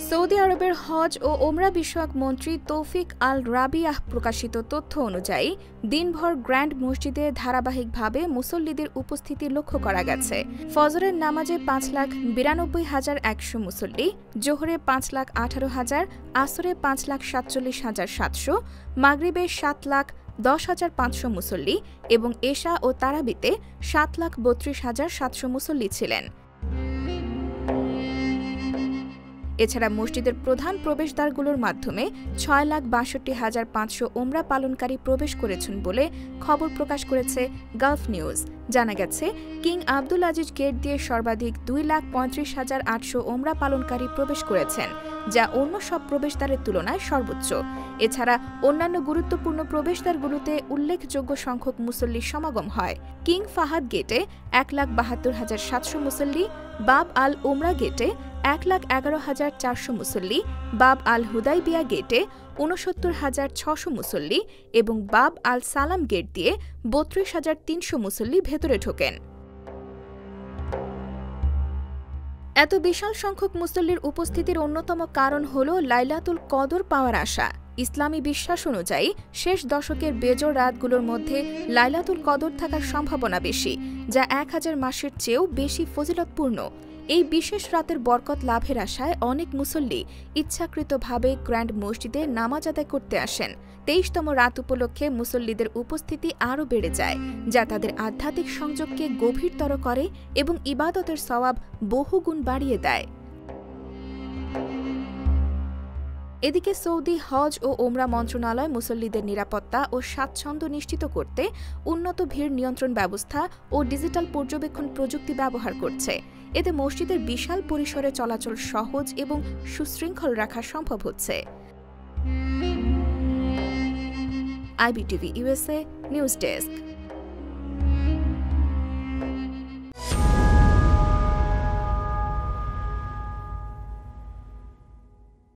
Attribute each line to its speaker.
Speaker 1: Saudi আরবের হজ ও ওমরা বিষয়ক মন্ত্রী তৌফিক আল রাবিয়াহ প্রকাশিত তথ্য অনুযায়ী দিনভর গ্র্যান্ড মসজিদে ধারাবাহিকভাবে মুসল্লিদের উপস্থিতি লক্ষ্য করা গেছে। ফজরের নামাজে 5,92,100 মুসল্লি, জোহরে 5,18,000, আসরে 5,47,700, মাগরিবে 7,10,500 মুসল্লি এবং এশা ও তারাবিতে 7,32,700 মুসল্লি ছিলেন। এছাড়া মসজিদের প্রধান প্রবেশদ্বারগুলোর মাধ্যমে 6,62,500 ওমরা পালনকারী প্রবেশ করেছেন বলে খবর প্রকাশ করেছে গালফ নিউজ। জানা গেছে, কিং আব্দুল আজিজ গেট দিয়ে সর্বাধিক 2,35,800 ওমরা পালনকারী প্রবেশ করেছেন, যা অন্য সব প্রবেশদ্বারের তুলনায় সর্বোচ্চ। এছাড়া অন্যান্য গুরুত্বপূর্ণ প্রবেশদ্বারগুলোতে উল্লেখযোগ্য সংখ্যক মুসল্লির সমাগম হয়। কিং ফাহাদ গেটে 1,72,700 মুসল্লি, বাব আল ওমরা গেটে 1,11,400 মুসল্লি, বাব আল হুদাইবিয়া গেটে 69,600 মুসল্লি এবং বাব আল সালাম গেট দিয়ে 32,300 মুসল্লি ভেতরে ঢোকেন। এত বিশাল সংখ্যক মুসল্লির উপস্থিতির অন্যতম কারণ হল লাইলাতুল কদর পাওয়ার আশা। ইসলামী বিশ্বাস অনুযায়ী শেষ দশকের বেজোড় রাতগুলোর মধ্যে লাইলাতুল কদর থাকার সম্ভাবনা বেশি, যা 1000 মাসের চেয়েও বেশি ফজিলতপূর্ণ। এই বিশেষ রাতের বরকত লাভের আশায় অনেক মুসল্লি ইচ্ছাকৃতভাবে গ্র্যান্ড মসজিদে নামাজ আদায় করতে আসেন। 23তম রাত উপলক্ষে মুসল্লিদের উপস্থিতি আরও বেড়ে যায়, যা তাদের আধ্যাত্মিক সংযোগকে গভীরতর করে এবং ইবাদতের সওয়াব বহুগুণ বাড়িয়ে দেয়। এদিকে সৌদি হজ ও ওমরা মন্ত্রণালয় মুসল্লিদের নিরাপত্তা ও স্বাচ্ছন্দ্য নিশ্চিত করতে উন্নত ভিড় নিয়ন্ত্রণ ব্যবস্থা ও ডিজিটাল পর্যবেক্ষণ প্রযুক্তি ব্যবহার করছে। এতে মসজিদের বিশাল পরিসরে চলাচল সহজ এবং সুশৃঙ্খল রাখা সম্ভব হচ্ছে। IBTV USA news desk.